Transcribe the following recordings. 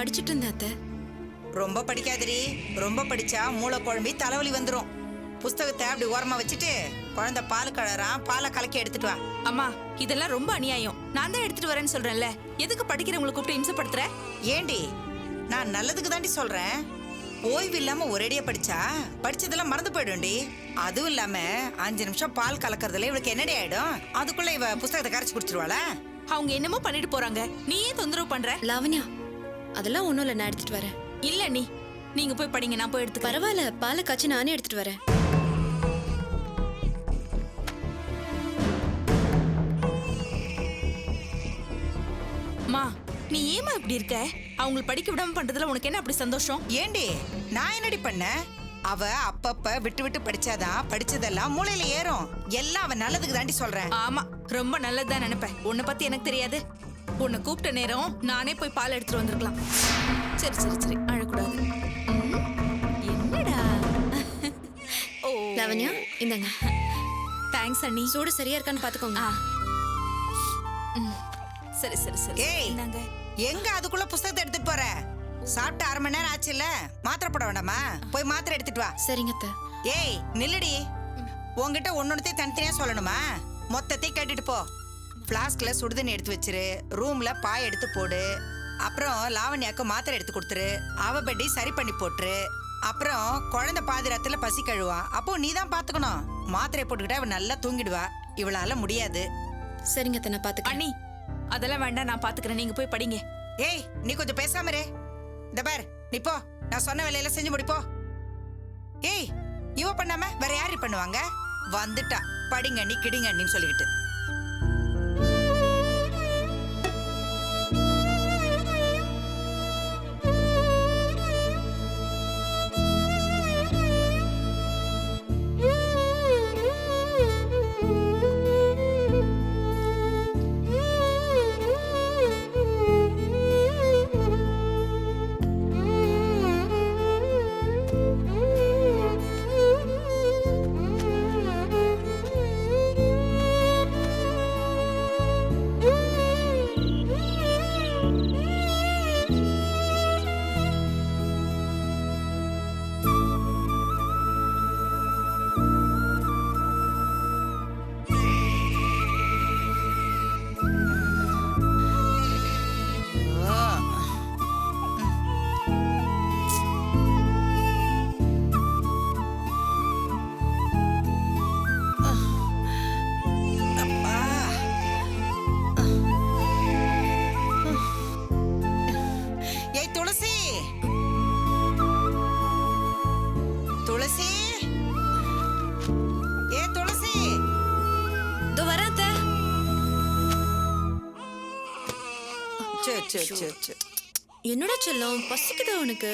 படிச்சிட்டு இருந்தேன் அத்தை. ரொம்ப படிக்காதடி. ரொம்ப படிச்சா மூளை குழம்பி தலைவலி வந்துடும். புஸ்தகத்தை அப்படி ஓரமா வச்சுட்டு குழந்தை பால் கலரான், பாலை கலக்கி எடுத்துட்டு வா. அம்மா இதெல்லாம் ரொம்ப அநியாயம். நான் தான் எடுத்துட்டு வரேன்னு சொல்றேன்ல, எதுக்கு படிக்கிறவங்களை கூப்பிட்டு இம்சப்படுத்துற? ஏண்டி, நான் நல்லதுக்கு தாண்டி சொல்றேன். ஓய்வு இல்லாம ஒரேடியா படிச்சா படிச்சதெல்லாம் மறந்து போயிடும்டி. அதுவும் இல்லாம 5 நிமிஷம் பால் கலக்கறதுல இவளுக்கு என்னடி ஆயிடும்? அதுக்குள்ள இவ புஸ்தகத்தை கரைச்சு குடிச்சிருவாளா? அவங்க என்னமோ பண்ணிட்டு போறாங்க, நீ ஏன் தொந்தரவு பண்ற? லாவண்யா, அதெல்லாம் ஒண்ணும் இல்ல, நான் எடுத்துட்டு வரேன். இல்ல நீங்க போய் படிங்க, நான் போய் எடுத்து. பரவாயில்ல, பாலை காய்ச்சி நானே எடுத்துட்டு வரேன். மா நீ ஏமா இப்படி இருக்க? அவங்களை படிக்க விடாம பண்றதுல உனக்கு என்ன அப்படி சந்தோஷம்? ஏண்டி, நான் என்னடி பண்ண? அவ அப்பப்ப விட்டு விட்டு படிச்சாதான் படிச்சதெல்லாம் மூளையில ஏறும். எல்லாம் அவ நல்லதுக்கு தாண்டி சொல்றேன். ஆமா, ரொம்ப நல்லதுதான் நினைப்பேன். உன்னை பத்தி எனக்கு தெரியாது. உன்னை கூப்பிட்ட நேரம் நானே போய் பால் எடுத்துட்டு வந்திருக்கலாம். சரி சரி சரி, அழக்கூடாது. என்னடா? ஓ லாவண்யா, இந்தாங்க. தேங்க்ஸ் அண்ணி. சூடு சரியா இருக்கான்னு பாத்துக்கோங்க. சரி சரி சரி. ஏய், இந்தாங்க. எங்க அதுக்குள்ள புஸ்தகத்தை எடுத்துட்டு போற? சாப்பிட்டு 1/2 மணி நேரம் ஆச்சுல்ல, மாத்திரை போட வேண்டாமா? போய் மாத்திரை எடுத்துட்டு வா. சரிங்க அத்தை. ஏய் நில்லுடி, உன்கிட்ட ஒன்னொன்னத்தையும் தனித்தனியா சொல்லணுமா? மொத்தத்தையும் கேட்டுட்டு போ. பிளாஸ்க்ல சுடுதண்ணி எடுத்து வச்சிரு, ரூம்ல பாய் எடுத்து போடு. அப்புறம் லாவண்யாக்கு மாத்திரை எடுத்து கொடுத்துரு, அவ பெட்டி சரி பண்ணி போட்டுரு. அப்புறம் குழந்தை பாதிராத்துல பசி கழுவான், அப்போ நீ தான் பாத்துக்கணும். மாத்திரையை போட்டுக்கிட்டா இவ நல்லா தூங்கிடுவா. இவளால முடியாது. சரிங்க அத்தை, நான் பாத்துக்கிறேன். அண்ணி அதெல்லாம் வேண்டாம், நான் பாத்துக்கிறேன். நீங்க போய் படிங்க. ஏய், நீ கொஞ்சம் பேசாம இரு. இந்த பார், நீ போ, நான் சொன்ன வேலையில செஞ்சு முடிப்போ. ஏய், இவ பண்ணாம வேற யாரு பண்ணுவாங்க? வந்துட்டா படிங்க நீ கிடிங்க நீ சொல்லிக்கிட்டு. என்னடா செல்லம், பசிக்குதா உனக்கு?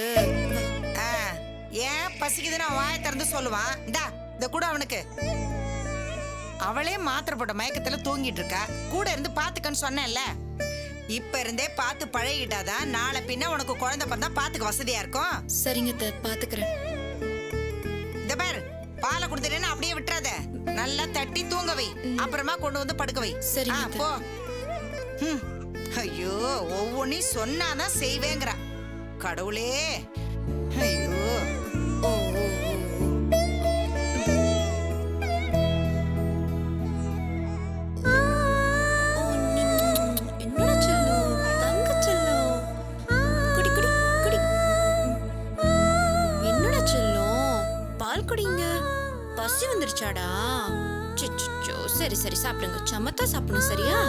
ஏன் பசிக்குதுன்னு வாயை திறந்து சொல்லுவான். இந்த கூட அவனுக்கு. அவளே மாத்திரை போட்ட மயக்கத்துல தூங்கிட்டு இருக்கா, கூட இருந்து பாத்துக்கன்னு சொன்னேன்ல. இப்ப இருந்தே பார்த்து பழகிட்டாதான் நாளை பின்ன உனக்கு குழந்தை பிறந்தா பாத்துக்க வசதியா இருக்கும். சரிங்க அத்தை, பாத்துக்கிறேன். இந்த பார், பாலை கொடுத்துட்டேன்னு அப்படியே விட்டுறாத, நல்லா தட்டி தூங்க வை, அப்புறமா கொண்டு வந்து படுக்க வை. சரி போ. ஐயோ, ஒவ்வொன்னையும் சொன்னாதான் செய்வேங்கிறா. கடவுளே, ஐயோ. என்னடா செல்லம், தங்க செல்லம், குடி குடி குடி. என்னடா செல்லம், பால் குடிங்க. பசி வந்துருச்சாடா? சிச்சோ, சரி சரி சாப்பிடுங்க, சமத்தா சாப்பிடணும், சரியா?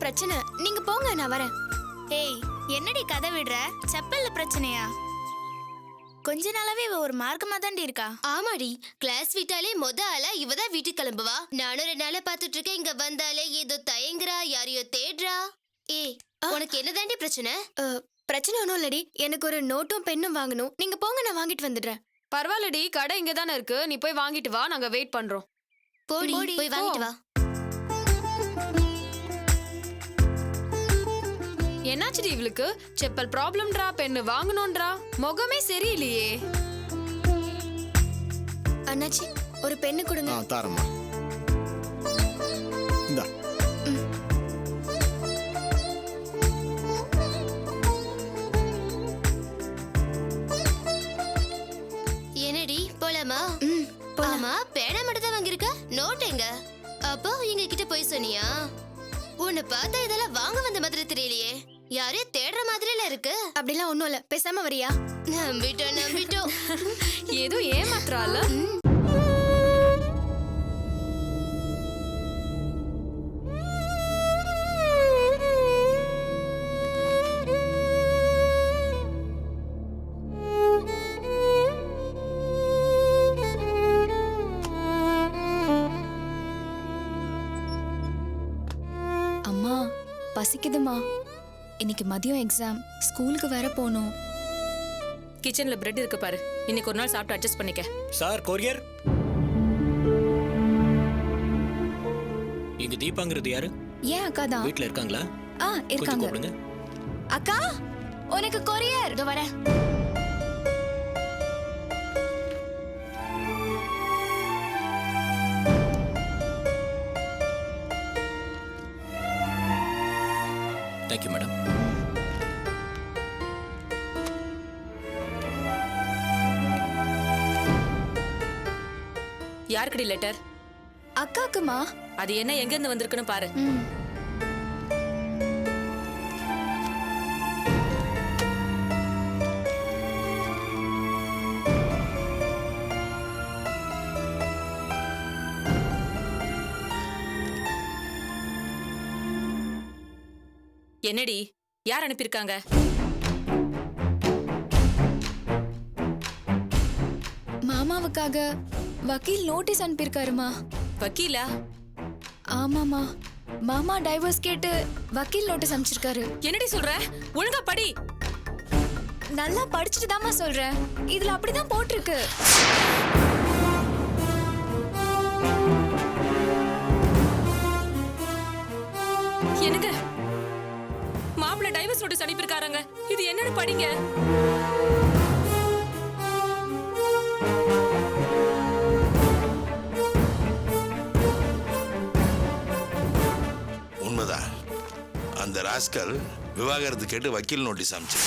பிரச்சனை. நீங்க போங்க, நான் வரேன். ஏய், என்னடி கதை விடுற? செப்பல்ல பிரச்சனையா? கொஞ்ச நாளாவே இவ ஒரு மார்க்கமா தாண்டி இருக்கா. ஆமாடி, கிளாஸ் விட்டாலே ஆளா இவதான் வீட்டுக்கு கிளம்புவா. நானும் 2 நாளா பாத்துட்டு இருக்கேன். இங்க வந்தாலே ஏதோ தயங்குறா, யாரையோ தேடுறா. ஏய், உனக்கு என்னதாண்டி பிரச்சனை? பிரச்சனை ஒன்றும் இல்லடி. எனக்கு ஒரு நோட்டும் பெண்ணும் வாங்கணும். நீங்க போங்க, நான் வாங்கிட்டு வந்துடுறேன். பரவாயில்லடி, கடை இங்க தானே இருக்கு. நீ போய் வாங்கிட்டு வா, நாங்க வெயிட் பண்றோம். போடி, போய் வாங்கிட்டு வா. என்னாச்சுடி இவளுக்கு? செப்பல் ப்ராப்ளம்ன்றா, பெண்ணு வாங்கணும்ன்றா, முகமே சரியில்லையே. அண்ணாச்சி, ஒரு பெண்ணு கொடுங்க. தாரம்மா. இந்தா. என்னடி, போலாமா? ஆமா, பேனா மட்டும் தான் வாங்கிருக்க, நோட் எங்க? அப்போ எங்க கிட்ட போய் சொன்னியா? உன்னை பார்த்தா இதெல்லாம் வாங்க வந்த மாதிரி தெரியலையே. யாரையும் தேடுற மாதிரில இருக்கு. அப்படிலாம் ஒண்ணும் இல்ல, பேசாம வரியா? நம்பிட்டோம். ஏதோ ஏமாத்துறால. அம்மா, பசிக்குதுமா. இன்னைக்கு மதியம் எக்ஸாம், ஸ்கூலுக்கு வேற போகணும். கிச்சன்ல பிரெட் இருக்கு பாரு, இன்னைக்கு ஒரு நாள் சாப்பிட்டு அட்ஜஸ்ட் பண்ணிக்க. Sir, courier. இங்க தீபாங்கிறது யாரு? ஏன் அக்கா தான் வீட்ல இருக்காங்களா? இருக்காங்க. கூப்பிடுங்க. அக்கா, உனக்கு கொரியர். இதோ வரேன். Thank you madam. யாருக்குடி லெட்டர்? அக்காக்குமா. அது என்ன, எங்க இருந்து வந்திருக்குன்னு பாரு. என்னடி, யார் அனுப்பியிருக்காங்க? மாமாவுக்காக வக்கீல் நோட்டீஸ் அனுப்பியிருக்காருமா. வக்கீலா? ஆமாமா, மாமா டைவர்ஸ் கேட்டு வக்கீல் நோட்டீஸ் அனுப்பிச்சிருக்காரு. என்னடி சொல்ற? ஒழுங்கா படி. நல்லா படிச்சுட்டு தாமா சொல்றேன். இதுல அப்படிதான் போட்டிருக்கு. எனக்கு மாப்பிள்ள டைவர்ஸ் நோட்டீஸ் அனுப்பியிருக்காங்க. இது என்னன்னு படிங்க. உண்மைதான், அந்த ராஸ்கல் விவாகரத்து கேட்டு வக்கீல் நோட்டீஸ் அனுப்பிச்சு.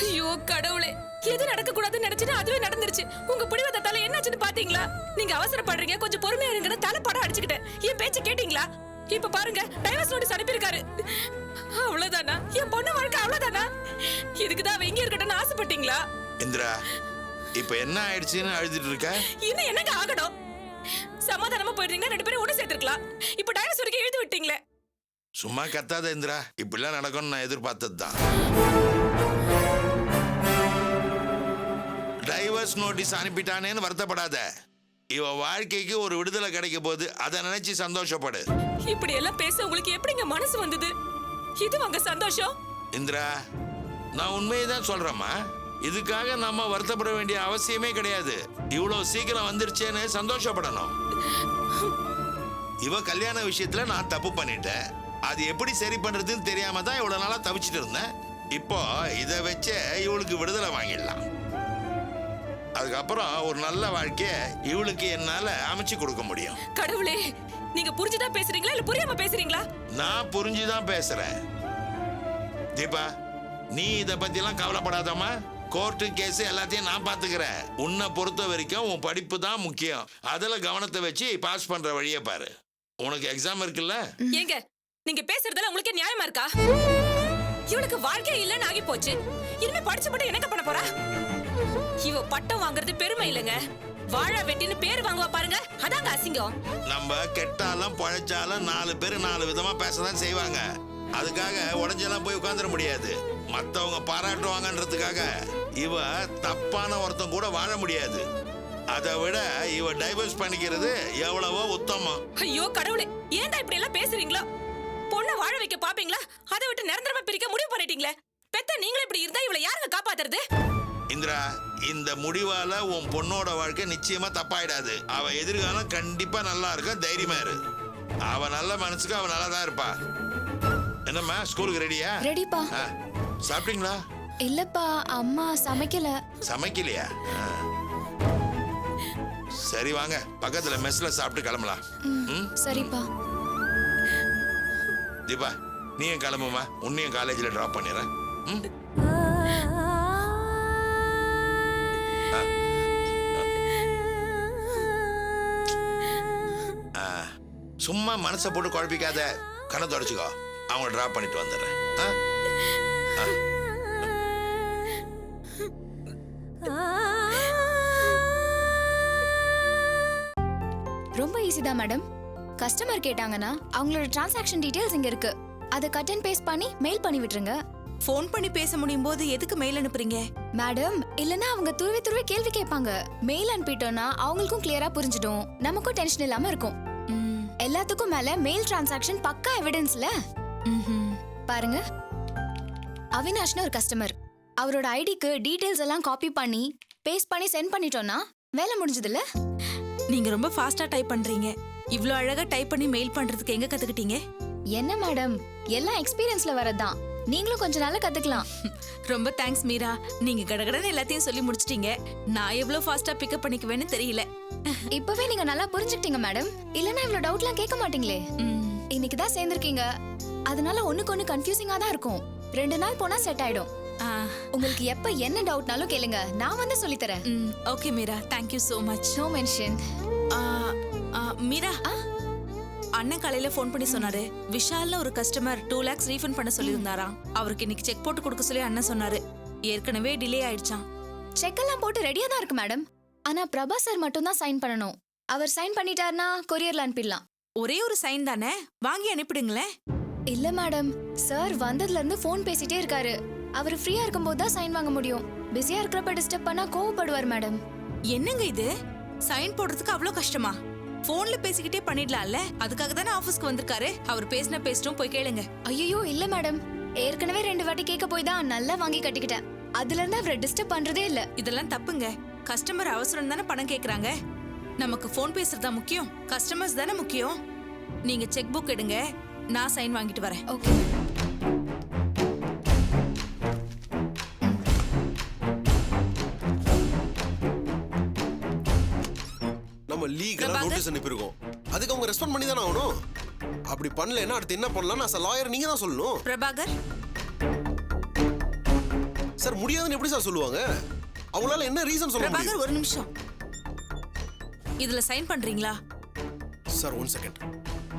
ஐயோ கடவுளே, எது நடக்க கூடாதுன்னு நினைச்சுன்னா அதுவே நடந்துருச்சு. உங்க பிடிவாதத்தால என்னாச்சுன்னு பாத்தீங்களா? நீங்க அவசரப்படுறீங்க, கொஞ்சம் பொறுமையா இருங்கன்னு தலைப்படம் அடிச்சுக்கிட்டேன். என் பேச்சு கேட்டீங்களா? இப்ப பாருங்க, டைவர்ஸ் நோட்டீஸ் அனுப்பியிருக்காரு. அவ்வளவுதானா? என் பொண்ணு வாழ்க்கை அவ்வளவுதானா? இதுக்குதான் அவ இங்க இருக்கட்டும்னு ஆசைப்பட்டீங்களா? இந்திரா, இப்ப என்ன ஆயிடுச்சுன்னு அழுதுட்டு இருக்க? இன்னும் என்னங்க ஆகணும்? சமாதானமா போயிடுறீங்கன்னா 2 பேரும் ஒண்ணு சேர்த்துக்கலாம். இப்ப டைவர்ஸ் வரைக்கும் எழுதி விட்டீங்களே. சும்மா கத்தாத இந்திரா, இப்படிலாம் நடக்கும்னு நான் எதிர்பார்த்தது தான். டைவர்ஸ் நோட்டீஸ் அனுப்பிட்டானேன்னு வருத்தப்படாத. இவ வாழ்க்கைக்கு ஒரு விடுதலை கிடைக்க போது, அதை நினைச்சு சந்தோஷப்படு. இப்படி எல்லாம் பேச உங்களுக்கு எப்படிங்க மனசு வந்தது? இது உங்க சந்தோஷம்? இந்திரா, நான் உண்மையை தான் சொல்றேம்மா. இதுக்காக நம்ம வருத்தப்பட வேண்டிய அவசியமே கிடையாது. இவ்வளவு சீக்கிரம் வந்துருச்சேன்னு சந்தோஷப்படணும். இவ கல்யாண விஷயத்துல நான் தப்பு பண்ணிட்டேன். அது எப்படி சரி பண்றதுன்னு தெரியாம தான் இவ்வளவு நாளா தவிச்சிட்டு இருந்தேன். இப்போ இதை வச்சே இவளுக்கு விடுதலை வாங்கிடலாம். அதுக்கப்புறம் ஒரு நல்ல வாழ்க்கைய இவளுக்கு என்னால அமைச்சு கொடுக்க முடியும். கடவுளே, நீங்க புரிஞ்சுதான் பேசுறீங்களா இல்ல புரியாம பேசுறீங்களா? நான் புரிஞ்சுதான் பேசுறேன். தீபா, நீ இத பத்தி எல்லாம் கவலைப்படாதம்மா. கோர்ட்டு கேஸ் எல்லாத்தையும் நான் பாத்துக்கிறேன். உன்னை பொறுத்த வரைக்கும் உன் படிப்பு தான் முக்கியம். அதுல கவனத்தை வச்சு பாஸ் பண்ற வழியை பாரு. உனக்கு எக்ஸாம் இருக்குல்ல? ஏங்க, நீங்க பேசுறதெல்லாம் உங்களுக்கு நியாயமா இருக்கா? இவளுக்கு வாழ்க்கை இல்லைன்னு ஆகி போச்சு. இனிமே படிச்சு மட்டும் என்னங்க பண்ண போறா? இவ பட்டம் வாங்குறது பெருமை இல்லைங்க. வாழை வெட்டின்னு பேர் வாங்குவா பாருங்க, அதாங்க அசிங்கம். நம்ம கெட்டாலும் பழைச்சாலும் 4 பேர் 4 விதமா பேசதான் செய்வாங்க. அதுக்காக உடஞ்செல்லாம் போய் உட்கார்ந்துட முடியாது. மத்தவங்க பாராட்டுவாங்கன்றதுக்காக இவ தப்பான ஒருத்தன் கூட வாழ முடியாது. அதை விட இவ டைவர்ஸ் பண்ணிக்கிறது எவ்வளவோ உத்தமம். ஐயோ கடவுளே, ஏன்டா இப்படி எல்லாம் பேசுறீங்களோ? பொண்ணை வாழ வைக்க பாப்பீங்களா? அதை விட்டு நிரந்தரமா பிரிக்க முடிவு பண்ணிட்டீங்களே. பெத்த நீங்களே இப்படி இருந்தா இவளை யாருங்க காப்பாத்துறது? இந்திரா, இந்த முடிவால உன் பொண்ணோட வாழ்க்கை நிச்சயமா தப்பாயிடாது. அவ எதிர்காலம் கண்டிப்பா நல்லா இருக்கும். தைரியமா இரு. அவ நல்ல மனசுக்கு அவ நல்லா தான் இருப்பா. என்னம்மா, ஸ்கூலுக்கு ரெடியா? ரெடிப்பா. சாப்பிட்டீங்களா? இல்லப்பா, அம்மா சமைக்கல. சமைக்கலையா? சரி வாங்க, பக்கத்துல மெஸ்ல சாப்பிட்டு கிளம்பலாம். சரிப்பா. தீபா, நீயும் கிளம்புமா, உன்னையும் காலேஜ்ல டிராப் பண்ணிடுறேன். சும்மா மனசை போட்டு குழப்பிக்காத, கண்ணை தொடச்சுக்கோ. அவங்கள டிராப் பண்ணிட்டு வந்துடுறேன். ரொம்ப ஈஸி தான் மேடம். கஸ்டமர் கேட்டாங்கன்னா அவங்களோட டிரான்சாக்ஷன் டீடைல்ஸ் இங்க இருக்கு. அதை கட் அண்ட் பேஸ்ட் பண்ணி மெயில் பண்ணி விட்டுருங்க. ஃபோன் பண்ணி பேச முடியும் போது எதுக்கு மெயில் அனுப்புறீங்க? மேடம், இல்லனா அவங்க துருவி துருவி கேள்வி கேட்பாங்க. மெயில் அனுப்பிட்டோம்னா அவங்களுக்கும் கிளியரா புரிஞ்சிடும், நமக்கும் டென்ஷன் இல்லாம இருக்கும். எல்லாத்துக்கும் மேல மெயில் டிரான்சாக்ஷன் பக்கா எவிடன்ஸ்ல. பாருங்க, அவினாஷ்னு ஒரு கஸ்டமர். அவரோட ஐடிக்கு டீடைல்ஸ் எல்லாம் காப்பி பண்ணி பேஸ்ட் பண்ணி சென்ட் பண்ணிட்டோம்னா வேலை முடிஞ்சதுல. நீங்க ரொம்ப ஃபாஸ்டா டைப் பண்றீங்க. இவ்ளோ அழகா டைப் பண்ணி மெயில் பண்றதுக்கு எங்க கத்துக்கிட்டீங்க? என்ன மேடம், எல்லாம் எக்ஸ்பீரியன்ஸ்ல வரதான். நீங்களும் கொஞ்ச நாள்ல கத்துக்கலாம். ரொம்ப தேங்க்ஸ் மீரா. நீங்க கடகடன்னு எல்லாத்தையும் சொல்லி முடிச்சிட்டீங்க. நான் எவ்வளவு ஃபாஸ்டா பிக்கப் பண்ணிக்குவேன்னு தெரியல. இப்பவே நீங்க நல்லா புரிஞ்சுக்கிட்டீங்க மேடம். இல்லனா இவ்ளோ டவுட்லாம் கேட்க மாட்டீங்களே. இன்னைக்கு தான் சேர்ந்திருக்கீங்க, அதனால ஒண்ணுக்கு கன்ஃபியூசிங்கா தான் இருக்கும். 2 நாள் போனா செட் ஆயிடும். உங்களுக்கு எப்ப என்ன டவுட்னாலும் கேளுங்க, நான் வந்து சொல்லி தரேன். Okay Meera, thank you so much. No mention. Meera, அண்ணன் காலையில ஃபோன் பண்ணி சொன்னாரு, விஷால்ல ஒரு கஸ்டமர் 2 lakhs ரீஃபண்ட் பண்ண சொல்லியிருந்தாராம். அவருக்கு இன்னைக்கு செக் போட்டு கொடுக்க சொல்லி அண்ணன் சொன்னாரு. ஏற்கனவே டிலே ஆயிடுச்சான். செக் எல்லாம் போட்டு ரெடியா தான் இருக்கு மேடம். ஆனா பிரபா சார் மட்டும் தான் சைன் பண்ணணும். அவர் சைன் பண்ணிட்டாருன்னா கொரியர்ல அனுப்பிடலாம். ஒரே ஒரு சைன் தானே, வாங்கி அனுப்பிடுங்களேன். இல்ல மேடம், சார் வந்ததுல இருந்து ஃபோன் பேசிட்டே இருக்காரு. அவர் ஃப்ரீயா இருக்கும்போது தான் சைன் வாங்க முடியும். பிஸியா இருக்கிறப்ப டிஸ்டர்ப் பண்ணா கோவப்படுவார் மேடம். என்னங்க இது, சைன் போடுறதுக்கு அவ்வளவு கஷ்டமா? போன்ல பேசிக்கிட்டே பண்ணிடலாம்ல. அதுக்காக தானே ஆபீஸ்க்கு வந்திருக்காரு. அவர் பேசிட்டும் போய் கேளுங்க. ஐயோ இல்ல மேடம், ஏற்கனவே 2 வாட்டி கேட்க போய் தான் நல்லா வாங்கி கட்டிக்கிட்டேன். அதுல இருந்து அவரை டிஸ்டர்ப் பண்றதே இல்ல. இதெல்லாம் தப்புங்க. கஸ்டமர் அவசரம் தானே பணம் கேக்குறாங்க. நமக்கு போன் பேசுறதா முக்கியம், கஸ்டமர்ஸ் தானே முக்கியம். நீங்க செக் புக் எடுங்க, நான் சைன் வாங்கிட்டு வரேன். ஓகே. நம்ம லீகலா நோட்டீஸ் அனுப்பியிருக்கோம். அதுக்கு அவங்க ரெஸ்பாண்ட் பண்ணி தானே ஆகணும். அப்படி பண்ணலன்னா அடுத்து என்ன பண்ணலாம்? நான் லாயர், நீங்க தான் சொல்லணும். பிரபாகர் சார், முடியாதுன்னு எப்படி சார் சொல்லுவாங்க? அவங்களால என்ன ரீசன் சொல்ல முடியும்? பிரபாகர், ஒரு நிமிஷம். இதுல சைன் பண்றீங்களா? Sir 1 second.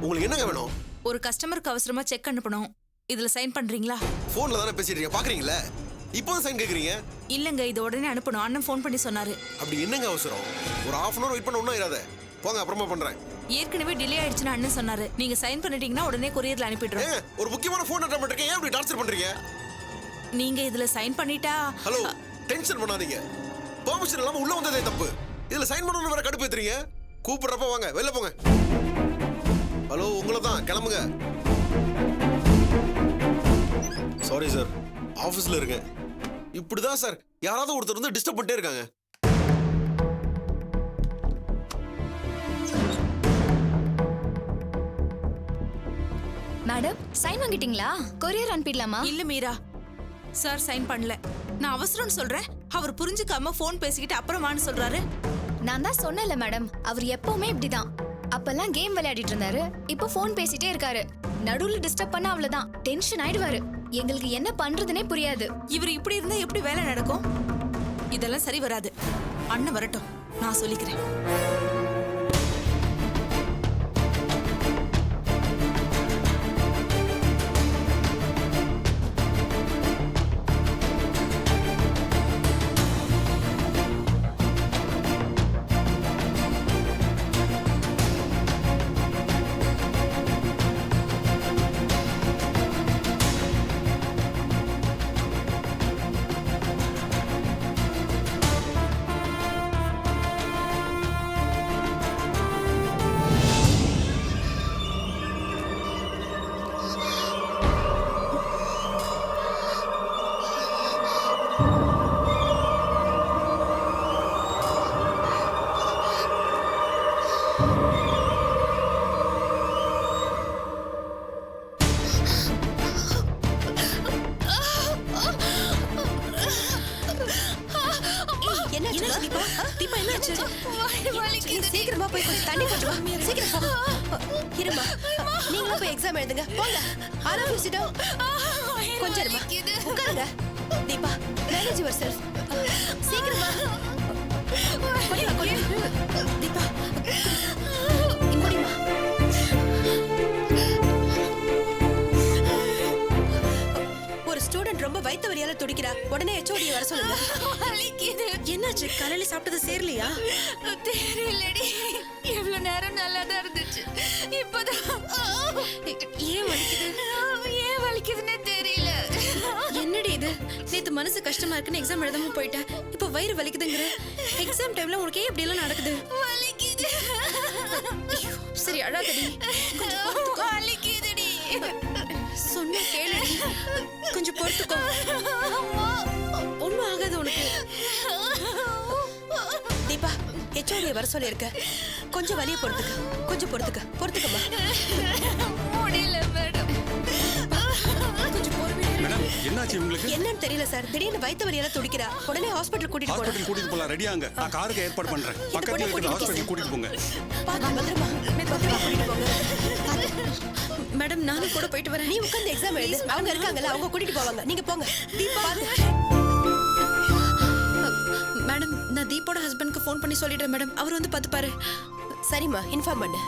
உங்களுக்கு என்னங்க வேணும்? ஒரு கஸ்டமருக்கு அவசரமா செக் அனுப்பணும். இதுல சைன் பண்றீங்களா? போன்ல தானே பேசிட்டு இருக்கீங்க, பாக்குறீங்களா? இப்போ சைன் கேக்குறீங்க? இல்லங்க, இது உடனே அனுப்பணும். அண்ணன் ஃபோன் பண்ணி சொன்னாரு. அப்படி என்னங்க அவசரம்? ஒரு 1/2 hour வெயிட் பண்ண ஒண்ணும் இராத. போங்க, அப்புறமா பண்றேன். ஏற்கனவே டிலே ஆயிடுச்சுன்னு அண்ணன் சொன்னாரு. நீங்க சைன் பண்ணிட்டீங்கன்னா உடனே கொரியர்ல அனுப்பிடுறோம். ஒரு முக்கியமான போன் அட்டன் பண்ணிருக்கேன், ஏன் இப்படி டார்ச்சர் பண்றீங்க? நீங்க இதுல சைன் பண்ணிட்டா. ஹலோ, டென்ஷன் பண்ணாதீங்க. பெர்மிஷன் இல்லாம உள்ள வந்ததே தப்பு. இதுல சைன் பண்ணனும் வேற கடுப்பு ஏத்துறீங்க. கூப்பிடுறப்ப வாங்க, வெளில போங்க. ஹலோ, உங்களை தான், கிளம்புங்க. சாரி சார், ஆபீஸ்ல இருக்கேன். இப்படிதான் சார், யாராவது ஒருத்தர் வந்து டிஸ்டர்ப் பண்ணிட்டே இருக்காங்க. மேடம், சைன் வாங்கிட்டீங்களா? கொரியர் அனுப்பிடலாமா? இல்ல மீரா, சார் சைன் பண்ணல. நான் அவசரம்னு சொல்றேன், அவர் புரிஞ்சுக்காம போன் பேசிக்கிட்டு அப்புறமான்னு சொல்றாரு. நான் தான் சொன்னேன்ல மேடம், அவர் எப்பவுமே இப்படிதான். அப்பெல்லாம் கேம் விளையாடிட்டு இருந்தாரு, இப்போ போன் பேசிட்டே இருக்காரு. நடுவுல டிஸ்டர்ப் பண்ணா அவ்வளவுதான், டென்ஷன் ஆயிடுவாரு. எங்களுக்கு என்ன பண்றதுனே புரியாது. இவர் இப்படி இருந்தா எப்படி வேலை நடக்கும்? இதெல்லாம் சரி வராது. அண்ணன் வரட்டும், நான் சொல்லிக்கிறேன். சீக்கிரமா போய் கொஞ்சம் தண்ணி கொண்டு வா சீக்கிரம் போ இருமா நீங்களும் போய் எக்ஸாம் எழுதுங்க போங்க ஆரம்பிச்சிட்டோம் கொஞ்சம் இருமா உட்காருங்க தீபா மேனேஜ் யுவர் செல்ஃப் சீக்கிரமா தீபா இங்கோடிமா ஒரு ஸ்டூடெண்ட் ரொம்ப வயித்து வலியால துடிக்கிறா உடனே HOD வர சொல்லுங்க என்னாச்சு காலையில சாப்பிட்டது சேரலையா தெரியலடி இவ்வளவு நேரம் நல்லா தான் இருந்துச்சு இப்பதான் ஏன் வலிக்குது ஏன் வலிக்குதுன்னே தெரியல என்னடி இது நேத்து மனசு கஷ்டமா இருக்குன்னு எக்ஸாம் எழுதாம போயிட்டேன் இப்போ வயிறு வலிக்குதுங்கற எக்ஸாம் டைம்ல உனக்கு ஏன் இப்படி எல்லாம் நடக்குது வலிக்குது சரி அழாதடி கொஞ்சம் பொறுத்துக்கோ வலிக்குதுடி சொன்னா கேளுடி கொஞ்சம் பொறுத்துக்கோ ஒண்ணும் ஆகாது உனக்கு தீபா HOD வர சொல்லி இருக்க கொஞ்சம் வலிய பொறுத்துக்கம்மா முடியல மேடம் கொஞ்சம் பொறுமையா இரு. மேடம் என்னாச்சு உங்களுக்கு என்னன்னு தெரியல சார் திடீர்னு வயித்து வலியால துடிக்கிறா உடனே ஹாஸ்பிடல் கூட்டிட்டு போறோம் ஹாஸ்பிட்டல் கூட்டிட்டு போலாம் ரெடியாங்க நான் காருக்கு ஏற்பாடு பண்றேன் பக்கத்துல இருக்கிற ஹாஸ்பிட்டல் கூட்டிட்டு போங்க பாத்து பத்திரமா கூட்டிட்டு போங்க மேடம் நானும் கூட போயிட்டு வரேன் நீ உட்கார்ந்து எக்ஸாம் எழுது அவங்க இருக்காங்கல்ல அவங்க கூட்டிட்டு போவாங்க நீங்க போங்க தீபா மேடம் நான் தீபோட ஹஸ்பண்ட்க்கு ஃபோன் பண்ணி சொல்லிடுறேன் மேடம் அவர் வந்து பாத்துப்பாரு சரிம்மா இன்ஃபார்ம் பண்ணு